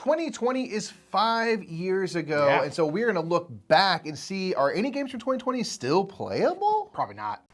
2020 is 5 years ago, and so we're gonna look back and see, are any games from 2020 still playable? Probably not.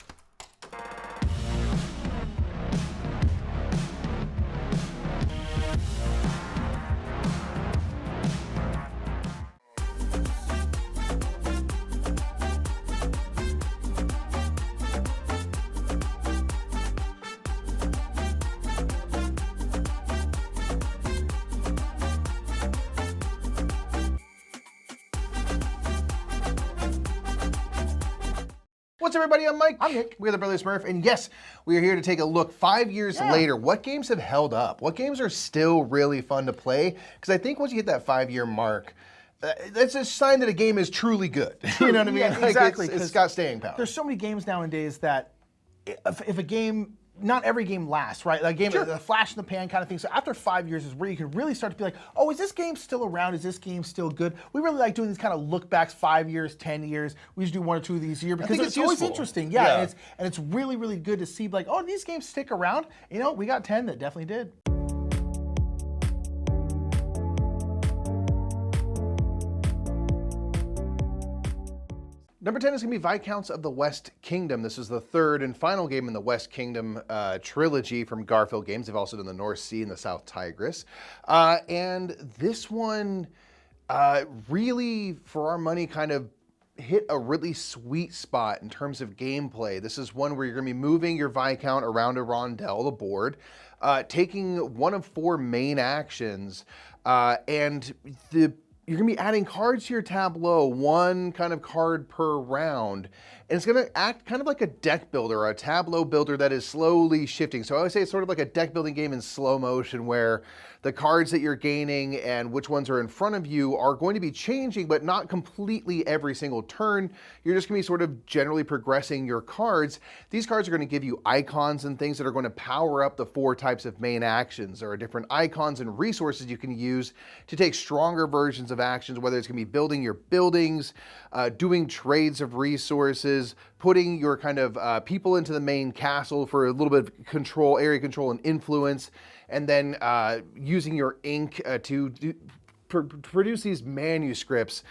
What's up, everybody? I'm Mike. I'm Nick. We're the Brother Smurf, and yes, we are here to take a look 5 years later. What games have held up? What games are still really fun to play? Because I think once you hit that 5-year mark, that's a sign that a game is truly good. You know what I mean? Yeah, Like exactly. it's got staying power. There's so many games nowadays that if a game, not every game lasts, right? Like a game, a flash in the pan kind of thing. So after 5 years is where you can really start to be like, oh, is this game still around? Is this game still good? We really like doing these kind of look backs, 5 years, 10 years. We just do 1 or 2 of these a year because it's always interesting. Yeah. And it's really, really good to see like, oh, these games stick around. You know, we got 10 that definitely did. Number 10 is going to be Viscounts of the West Kingdom. This is the third and final game in the West Kingdom trilogy from Garphill Games. They've also done the North Sea and the South Tigris. And this one really, for our money, kind of hit a really sweet spot in terms of gameplay. This is one where you're going to be moving your Viscount around a rondel, the board, taking one of 4 main actions, and you're gonna be adding cards to your tableau, 1 kind of card per round. And it's gonna act kind of like a deck builder, or a tableau builder that is slowly shifting. So I would say it's sort of like a deck building game in slow motion, where the cards that you're gaining and which ones are in front of you are going to be changing, but not completely every single turn. You're just gonna be sort of generally progressing your cards. These cards are gonna give you icons and things that are gonna power up the 4 types of main actions. There are different icons and resources you can use to take stronger versions of actions, whether it's gonna be building your buildings, doing trades of resources, putting your kind of people into the main castle for a little bit of control, area control and influence, and then using your ink to produce these manuscripts,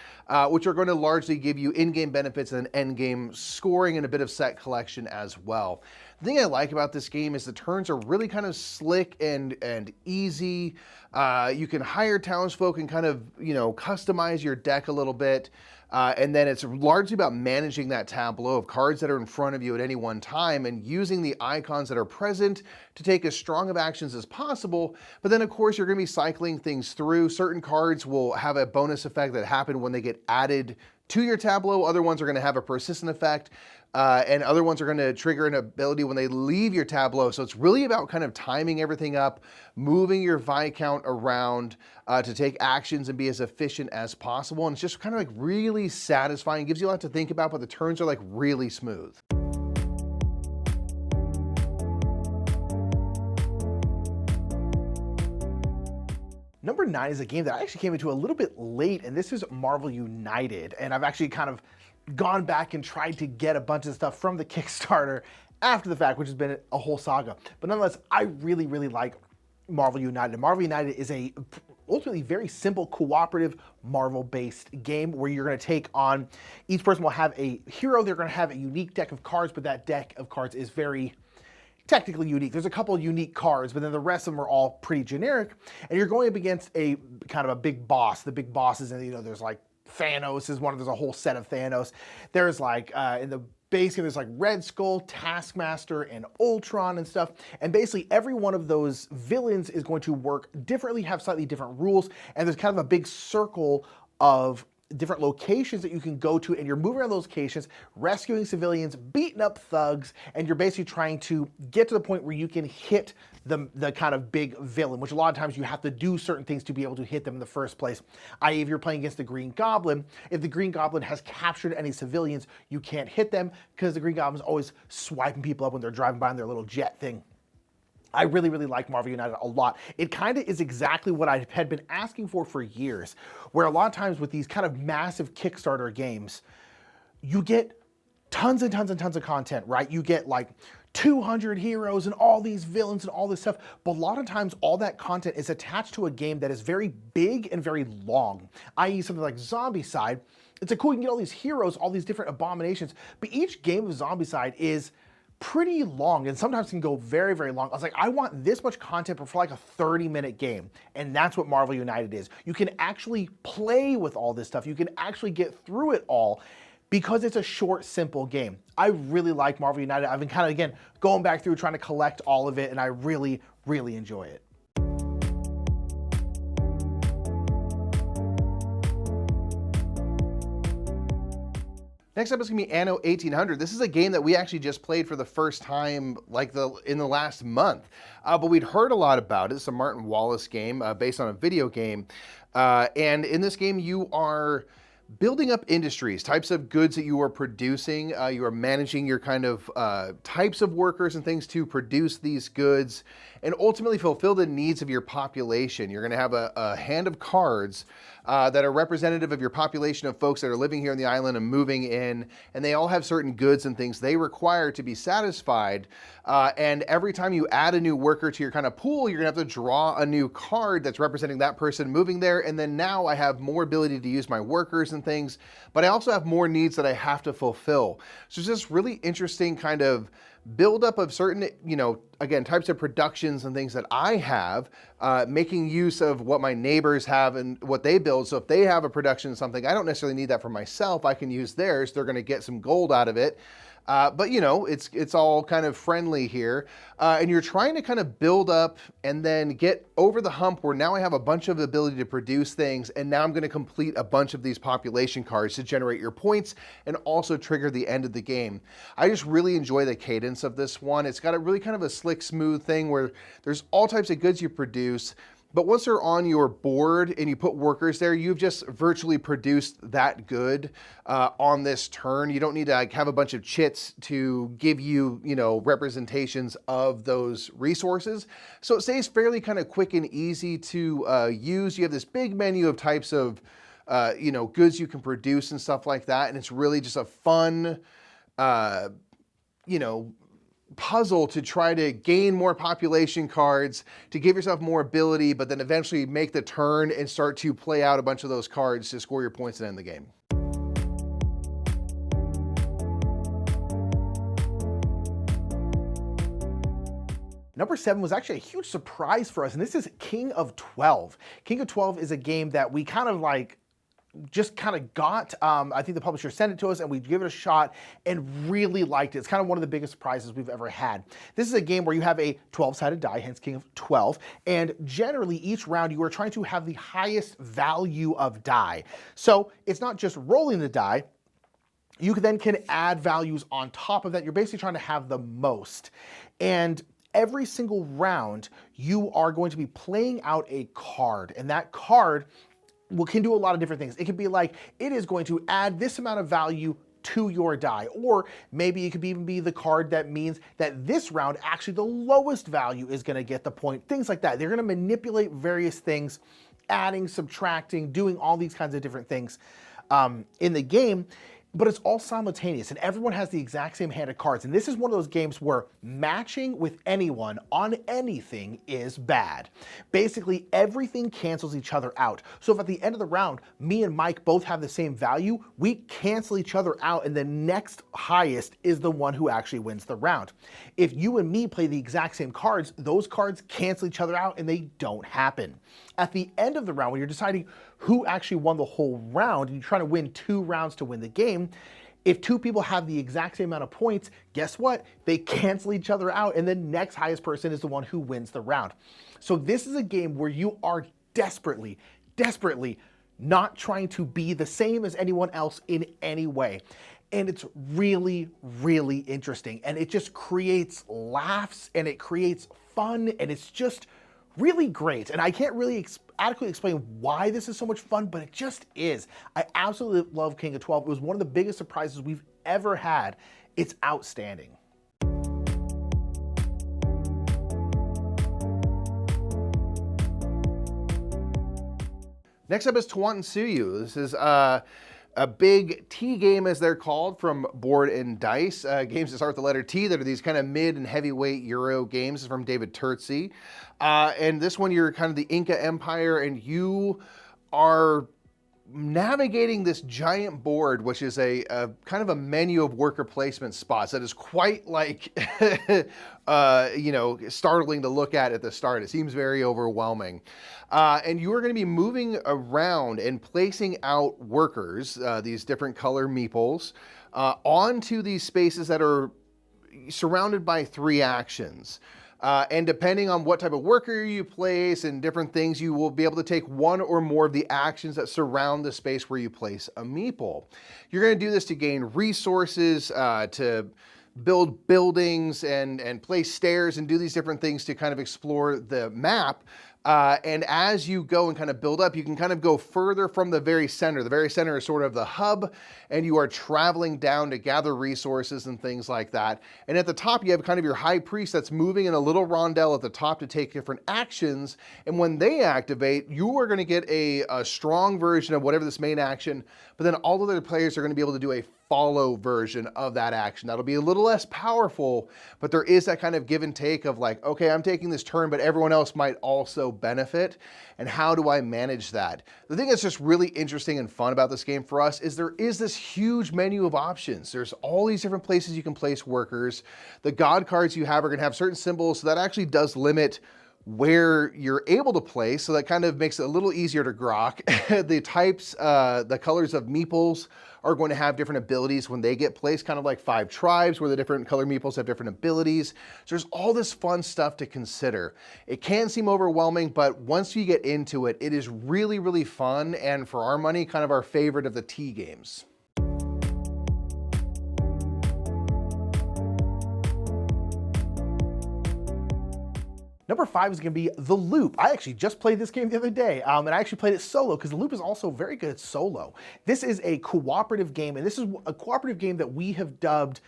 which are going to largely give you in-game benefits and end-game scoring and a bit of set collection as well. The thing I like about this game is the turns are really kind of slick and easy. You can hire townsfolk and kind of, customize your deck a little bit. And then it's largely about managing that tableau of cards that are in front of you at any one time and using the icons that are present to take as strong of actions as possible. But then, of course, you're going to be cycling things through. Certain cards will have a bonus effect that happen when they get added to your tableau. Other ones are going to have a persistent effect. And other ones are going to trigger an ability when they leave your tableau. So it's really about kind of timing everything up, moving your Viscount around to take actions and be as efficient as possible. And it's just kind of like really satisfying. It gives you a lot to think about, but the turns are like really smooth. Number 9 is a game that I actually came into a little bit late, and this is Marvel United. And I've actually kind of gone back and tried to get a bunch of stuff from the Kickstarter after the fact, which has been a whole saga. But nonetheless, I really, really like Marvel United. Marvel United is a ultimately very simple cooperative Marvel-based game where you're going to take on, each person will have a hero, they're going to have a unique deck of cards, but that deck of cards is very technically unique. There's a couple of unique cards, but then the rest of them are all pretty generic. And you're going up against a kind of a big boss. The big bosses, and there's like Thanos is one of, there's a whole set of Thanos. There's like, in the base game, there's like Red Skull, Taskmaster, and Ultron and stuff. And basically every one of those villains is going to work differently, have slightly different rules. And there's kind of a big circle of different locations that you can go to, and you're moving around those locations, rescuing civilians, beating up thugs, and you're basically trying to get to the point where you can hit the kind of big villain, which a lot of times you have to do certain things to be able to hit them in the first place. i.e. if you're playing against the Green Goblin, if the Green Goblin has captured any civilians, you can't hit them because the Green Goblin's always swiping people up when they're driving by in their little jet thing. I really, really like Marvel United a lot. It kind of is exactly what I had been asking for years, where a lot of times with these kind of massive Kickstarter games, you get tons and tons and tons of content, right? You get like 200 heroes and all these villains and all this stuff, but a lot of times all that content is attached to a game that is very big and very long, i.e. something like Zombicide. It's like, cool, you can get all these heroes, all these different abominations, but each game of Zombicide is pretty long and sometimes can go very, very long. I was like, I want this much content for like a 30-minute game, and that's what Marvel United is. You can actually play with all this stuff. You can actually get through it all because it's a short, simple game. I really like Marvel United. I've been kind of, again, going back through trying to collect all of it, and I really, really enjoy it. Next up is going to be Anno 1800. This is a game that we actually just played for the first time in the last month. But we'd heard a lot about it. It's a Martin Wallace game based on a video game. And in this game, you are building up industries, types of goods that you are producing. You are managing your kind of types of workers and things to produce these goods and ultimately fulfill the needs of your population. You're going to have a hand of cards that are representative of your population of folks that are living here on the island and moving in, and they all have certain goods and things they require to be satisfied. And every time you add a new worker to your kind of pool, you're gonna have to draw a new card that's representing that person moving there. And then now I have more ability to use my workers and things, but I also have more needs that I have to fulfill. So it's just really interesting kind of buildup of certain, again, types of productions and things that I have, making use of what my neighbors have and what they build. So if they have a production of something, I don't necessarily need that for myself. I can use theirs. They're going to get some gold out of it. But it's all kind of friendly here. And you're trying to kind of build up and then get over the hump where now I have a bunch of ability to produce things. And now I'm going to complete a bunch of these population cards to generate your points and also trigger the end of the game. I just really enjoy the cadence of this one. It's got a really kind of a slick, smooth thing where there's all types of goods you produce. But once they're on your board and you put workers there, you've just virtually produced that good on this turn. You don't need to have a bunch of chits to give you, representations of those resources. So it stays fairly kind of quick and easy to use. You have this big menu of types of, goods you can produce and stuff like that. And it's really just a fun, puzzle to try to gain more population cards, to give yourself more ability, but then eventually make the turn and start to play out a bunch of those cards to score your points and end the game. Number 7 was actually a huge surprise for us, and this is King of 12. King of 12 is a game that we kind of got. I think the publisher sent it to us and we gave it a shot and really liked it. It's kind of one of the biggest surprises we've ever had. This is a game where you have a 12-sided die, hence King of 12, and generally each round you are trying to have the highest value of die. So it's not just rolling the die, you then can add values on top of that. You're basically trying to have the most. And every single round you are going to be playing out a card, and that card can do a lot of different things. It can be like, it is going to add this amount of value to your die, or maybe it could even be the card that means that this round, actually the lowest value is going to get the point, things like that. They're going to manipulate various things, adding, subtracting, doing all these kinds of different things in the game. But it's all simultaneous and everyone has the exact same hand of cards. And this is one of those games where matching with anyone on anything is bad. Basically, everything cancels each other out. So if at the end of the round, me and Mike both have the same value, we cancel each other out and the next highest is the one who actually wins the round. If you and me play the exact same cards, those cards cancel each other out and they don't happen. At the end of the round, when you're deciding who actually won the whole round, and you're trying to win 2 rounds to win the game, if 2 people have the exact same amount of points, guess what? They cancel each other out, and the next highest person is the one who wins the round. So this is a game where you are desperately, desperately not trying to be the same as anyone else in any way. And it's really, really interesting. And it just creates laughs, and it creates fun, and it's just really great. And I can't really adequately explain why this is so much fun, but it just is. I absolutely love King of 12. It was one of the biggest surprises we've ever had. It's outstanding. Next up is Tawantinsuyu. This is a big T game, as they're called, from Board&Dice. Games that start with the letter T that are these kind of mid and heavyweight Euro games from David Turczi. And this one, you're kind of the Inca Empire, and you are navigating this giant board, which is a kind of a menu of worker placement spots that is quite like, startling to look at the start. It seems very overwhelming. And you are going to be moving around and placing out workers, these different color meeples, onto these spaces that are surrounded by 3 actions. And depending on what type of worker you place and different things, you will be able to take one or more of the actions that surround the space where you place a meeple. You're going to do this to gain resources, to build buildings and place stairs and do these different things to kind of explore the map. And as you go and kind of build up, you can kind of go further from the very center. The very center is sort of the hub, and you are traveling down to gather resources and things like that. And at the top, you have kind of your high priest that's moving in a little rondelle at the top to take different actions. And when they activate, you are going to get a strong version of whatever this main action, but then all of the other players are going to be able to do a follow version of that action. That'll be a little less powerful, but there is that kind of give and take of like, okay, I'm taking this turn, but everyone else might also benefit. And how do I manage that? The thing that's just really interesting and fun about this game for us is there is this huge menu of options. There's all these different places you can place workers. The god cards you have are going to have certain symbols, so that actually does limit where you're able to place, so that kind of makes it a little easier to grok. The types, the colors of meeples are going to have different abilities when they get placed, kind of like 5 tribes where the different color meeples have different abilities. So there's all this fun stuff to consider. It can seem overwhelming, but once you get into it, it is really, really fun, and for our money, kind of our favorite of the T games. Number 5 is going to be The Loop. I actually just played this game the other day, and I actually played it solo because The Loop is also very good at solo. This is a cooperative game, and this is a cooperative game that we have dubbed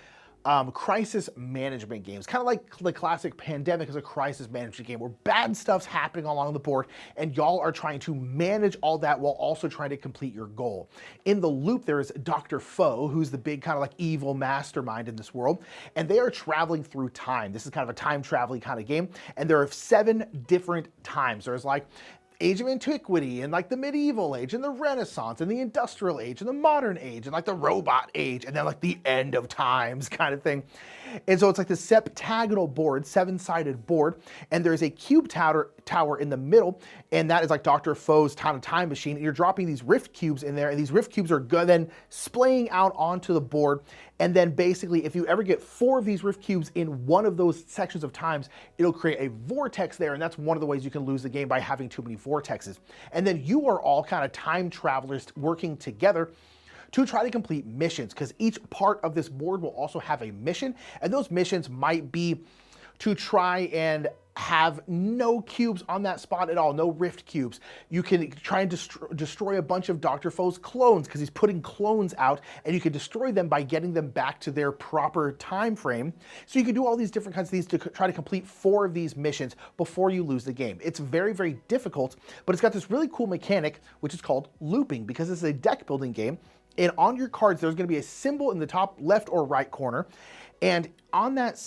crisis management games, kind of like the classic Pandemic is a crisis management game where bad stuff's happening along the board and y'all are trying to manage all that while also trying to complete your goal. In The Loop, there is Dr. Foe, who's the big kind of like evil mastermind in this world, and they are traveling through time. This is kind of a time traveling kind of game, and there are 7 different times. There's like Age of Antiquity, and like the Medieval Age, and the Renaissance, and the Industrial Age, and the Modern Age, and like the Robot Age, and then like the End of Times kind of thing. And so it's like the septagonal board, 7-sided board, and there's a cube tower in the middle, and that is like Dr. Foe's time machine, and you're dropping these rift cubes in there, and these rift cubes are then splaying out onto the board, and then basically if you ever get 4 of these rift cubes in one of those sections of times, it'll create a vortex there, and that's one of the ways you can lose the game, by having too many vortexes. And then you are all kind of time travelers working together to try to complete missions, because each part of this board will also have a mission, and those missions might be to try and have no cubes on that spot at all, no rift cubes. You can try and destroy a bunch of Dr. Foe's clones, because he's putting clones out, and you can destroy them by getting them back to their proper time frame. So you can do all these different kinds of things to try to complete 4 of these missions before you lose the game. It's very, very difficult, but it's got this really cool mechanic, which is called looping, because it's a deck building game. And on your cards, there's going to be a symbol in the top left or right corner. And on that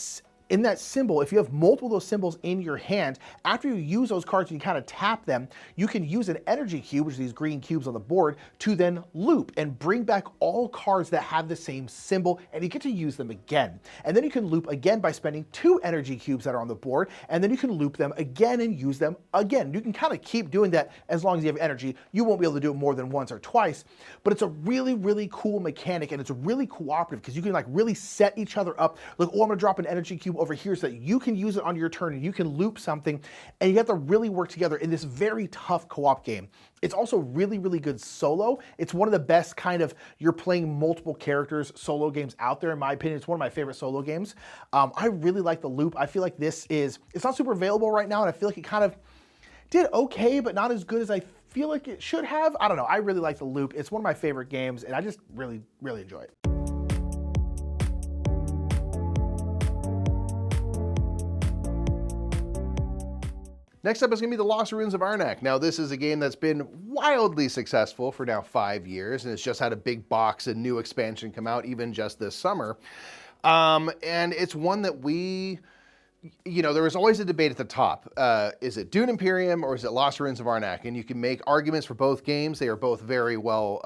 in that symbol, if you have multiple of those symbols in your hand, after you use those cards and you kind of tap them, you can use an energy cube, which is these green cubes on the board, to then loop and bring back all cards that have the same symbol, and you get to use them again. And then you can loop again by spending 2 energy cubes that are on the board, and then you can loop them again and use them again. You can kind of keep doing that as long as you have energy. You won't be able to do it more than once or twice, but it's a really, really cool mechanic, and it's really cooperative because you can like really set each other up. Like, oh, I'm gonna drop an energy cube over here so that you can use it on your turn and you can loop something, and you have to really work together in this very tough co-op game. It's also really, really good solo. It's one of the best kind of, you're playing multiple characters solo games out there, in my opinion. It's one of my favorite solo games. I really like The Loop. I feel like it's not super available right now, and I feel like it kind of did okay, but not as good as I feel like it should have. I don't know. I really like The Loop. It's one of my favorite games, and I just really, really enjoy it. Next up is going to be the Lost Ruins of Arnak. Now, this is a game that's been wildly successful for now 5 years, and it's just had a big box and new expansion come out even just this summer. And it's one that there was always a debate at the top. Is it Dune Imperium or is it Lost Ruins of Arnak? And you can make arguments for both games. They are both very well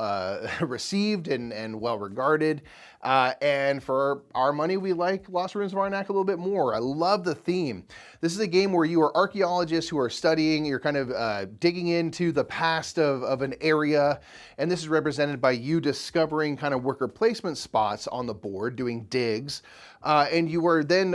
received and well regarded. And for our money, we like Lost Ruins of Arnak a little bit more. I love the theme. This is a game where you are archaeologists who are studying, you're kind of digging into the past of an area. And this is represented by you discovering kind of worker placement spots on the board, doing digs. And you are then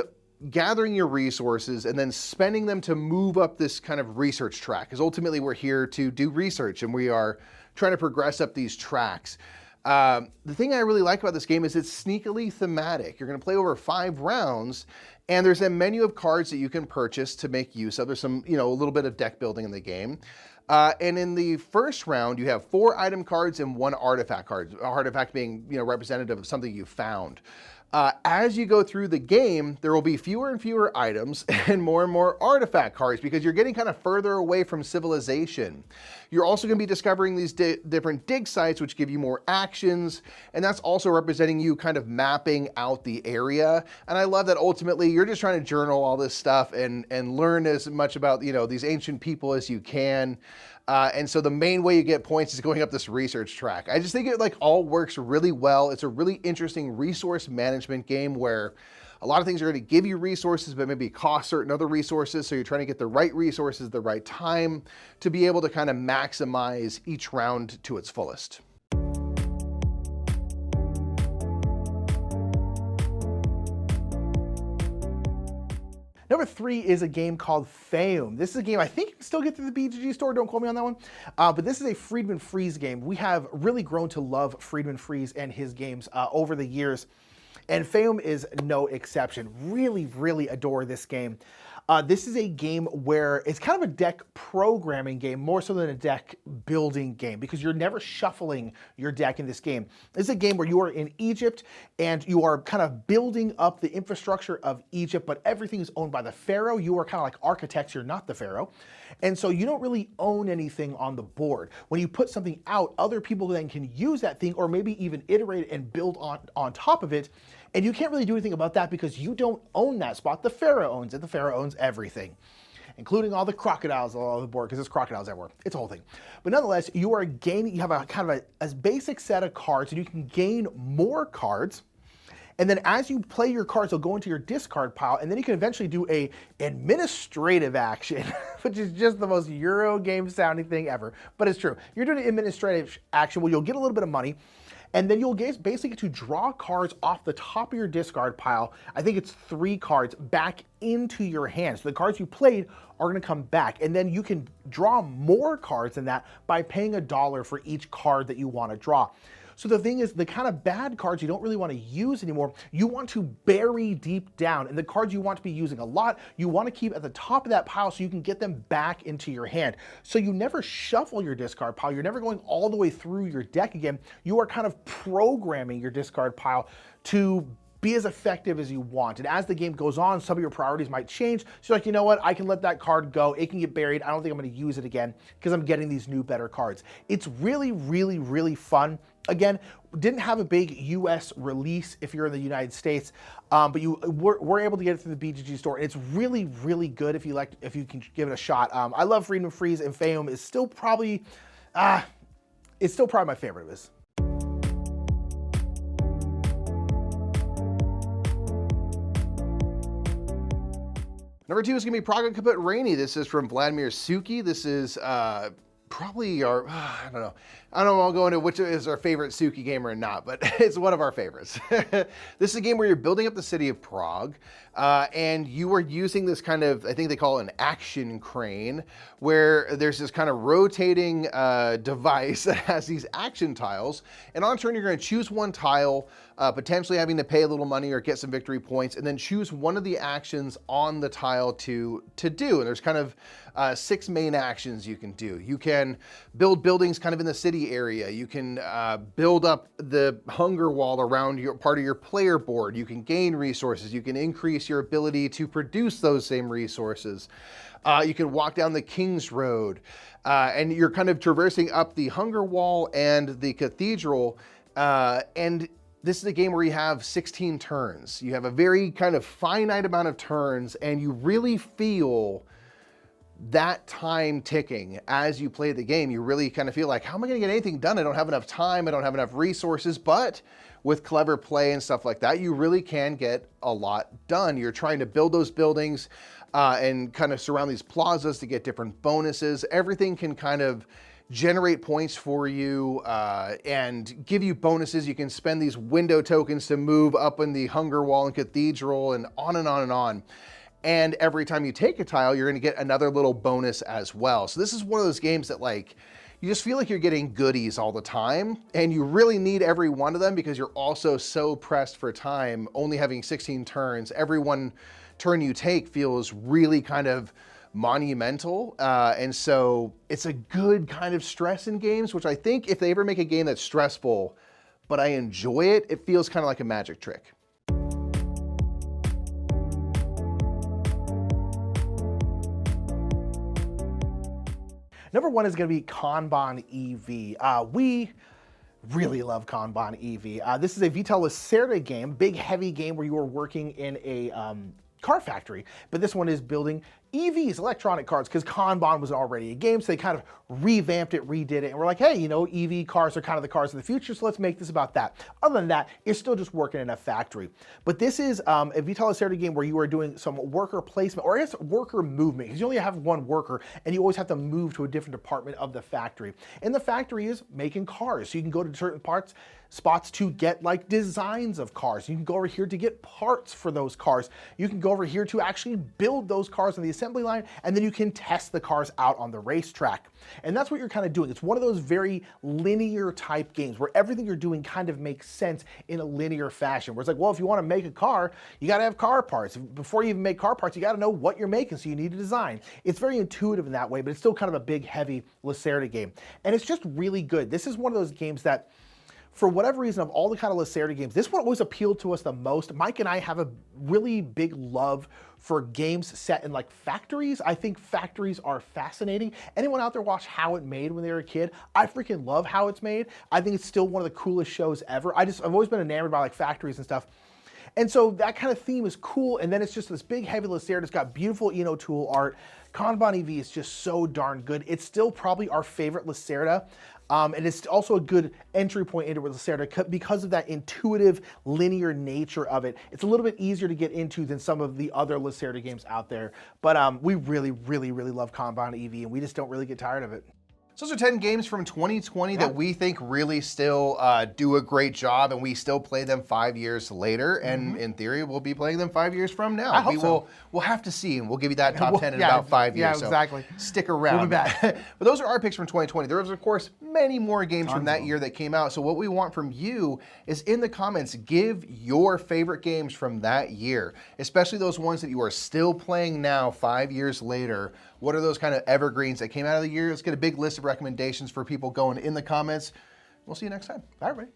gathering your resources and then spending them to move up this kind of research track, because ultimately we're here to do research and we are trying to progress up these tracks. The thing I really like about this game is it's sneakily thematic. You're going to play over 5 rounds, and there's a menu of cards that you can purchase to make use of. There's some, a little bit of deck building in the game. And in the first round, you have 4 item cards and 1 artifact card. Artifact being, representative of something you found. As you go through the game, there will be fewer and fewer items and more artifact cards because you're getting kind of further away from civilization. You're also going to be discovering these different dig sites, which give you more actions, and that's also representing you kind of mapping out the area. And I love that ultimately you're just trying to journal all this stuff and learn as much about, these ancient people as you can. And so the main way you get points is going up this research track. I just think it all works really well. It's a really interesting resource management game where a lot of things are going to give you resources, but maybe cost certain other resources. So you're trying to get the right resources at the right time to be able to kind of maximize each round to its fullest. Number 3 is a game called Faiyum. This is a game I think you can still get through the BGG store, don't quote me on that one. But this is a Friedemann Friese game. We have really grown to love Friedemann Friese and his games over the years. And Faiyum is no exception. Really, really adore this game. This is a game where it's kind of a deck programming game more so than a deck building game because you're never shuffling your deck in this game. This is a game where you are in Egypt and you are kind of building up the infrastructure of Egypt, but everything is owned by the pharaoh. You are kind of like architects, you're not the pharaoh. And so you don't really own anything on the board. When you put something out, other people then can use that thing or maybe even iterate and build on top of it. And you can't really do anything about that because you don't own that spot. The pharaoh owns it. The pharaoh owns everything, including all the crocodiles on the board, because there's crocodiles everywhere. It's a whole thing. But nonetheless, you are gaining, you have a kind of a basic set of cards, and you can gain more cards. And then as you play your cards, they'll go into your discard pile, and then you can eventually do a administrative action, which is just the most Euro game sounding thing ever. But it's true. You're doing an administrative action where you'll get a little bit of money, and then you'll basically get to draw cards off the top of your discard pile. I think it's 3 cards back into your hand. So the cards you played are going to come back. And then you can draw more cards than that by paying $1 for each card that you want to draw. So the thing is, the kind of bad cards you don't really want to use anymore, you want to bury deep down. And the cards you want to be using a lot, you want to keep at the top of that pile so you can get them back into your hand. So you never shuffle your discard pile. You're never going all the way through your deck again. You are kind of programming your discard pile to be as effective as you want. And as the game goes on, some of your priorities might change. So you're like, you know what? I can let that card go. It can get buried. I don't think I'm going to use it again because I'm getting these new, better cards. It's really, really, really fun. Again, didn't have a big US release if you're in the United States, but you were able to get it through the BGG store. And it's really, really good if you can give it a shot. I love Friedemann Friese, and Faiyum is still probably, my favorite of his. Number 2 is going to be Praga, Caput, Regni. This is from Vladimír Suchý. This is probably our, I don't know if I'll go into which is our favorite Suchý game or not, but it's one of our favorites. This is a game where you're building up the city of Prague, and you are using this kind of, I think they call it an action crane, where there's this kind of rotating device that has these action tiles, and on turn you're going to choose one tile potentially having to pay a little money or get some victory points, and then choose one of the actions on the tile to do. And there's kind of 6 main actions you can do. You can build buildings kind of in the city area. You can build up the hunger wall around your part of your player board. You can gain resources. You can increase your ability to produce those same resources. You can walk down the King's Road, and you're kind of traversing up the hunger wall and the cathedral, and this is a game where you have 16 turns. You have a very kind of finite amount of turns, and you really feel that time ticking as you play the game. You really kind of feel like, how am I going to get anything done? I don't have enough time. I don't have enough resources. But with clever play and stuff like that, you really can get a lot done. You're trying to build those buildings and kind of surround these plazas to get different bonuses. Everything can kind of generate points for you and give you bonuses. You can spend these window tokens to move up in the hunger wall and cathedral, and on and on and on. And every time you take a tile, you're gonna get another little bonus as well. So this is one of those games that, like, you just feel like you're getting goodies all the time, and you really need every one of them because you're also so pressed for time, only having 16 turns. Every one turn you take feels really kind of monumental, and so it's a good kind of stress in games, which I think if they ever make a game that's stressful, but I enjoy it, it feels kind of like a magic trick. Number 1 is going to be Kanban EV. We really love Kanban EV. This is a Vital Lacerda game, big heavy game where you are working in a car factory, but this one is building EVs, electronic cars, because Kanban was already a game, so they kind of revamped it, redid it, and we're like, hey, you know, EV cars are kind of the cars of the future, so let's make this about that. Other than that, you're still just working in a factory. But this is a Vital Lacerda game where you are doing some worker placement, or I guess worker movement, because you only have one worker, and you always have to move to a different department of the factory. And the factory is making cars, so you can go to certain spots to get like designs of cars. You can go over here to get parts for those cars. You can go over here to actually build those cars on the assembly line, and then you can test the cars out on the racetrack. And that's what you're kind of doing. It's one of those very linear type games where everything you're doing kind of makes sense in a linear fashion, where it's like, well, if you want to make a car, you got to have car parts. Before you even make car parts, you got to know what you're making, so you need a design. It's very intuitive in that way, but it's still kind of a big, heavy Lacerda game. And it's just really good. This is one of those games that, for whatever reason, of all the kind of Lacerda games, this one always appealed to us the most. Mike and I have a really big love for games set in like factories. I think factories are fascinating. Anyone out there watch How It Made when they were a kid? I freaking love How It's Made. I think it's still one of the coolest shows ever. I've always been enamored by like factories and stuff. And so that kind of theme is cool. And then it's just this big heavy Lacerda. It's got beautiful Eno tool art. Kanban EV is just so darn good. It's still probably our favorite Lacerda. And it's also a good entry point into Lacerda because of that intuitive, linear nature of it. It's a little bit easier to get into than some of the other Lacerda games out there. But we really, really, really love Kanban EV, and we just don't really get tired of it. So those are 10 games from 2020 that we think really still do a great job, and we still play them 5 years later. And in theory, we'll be playing them 5 years from now. I hope so. We'll have to see, and we'll give you that top 10 in about 5 years. Yeah, exactly. So stick around. We'll be back. But those are our picks from 2020. There was, of course, many more games from that year that came out. So what we want from you is in the comments, give your favorite games from that year, especially those ones that you are still playing now 5 years later. What are those kind of evergreens that came out of the year? Let's get a big list of recommendations for people going in the comments. We'll see you next time. Bye, everybody.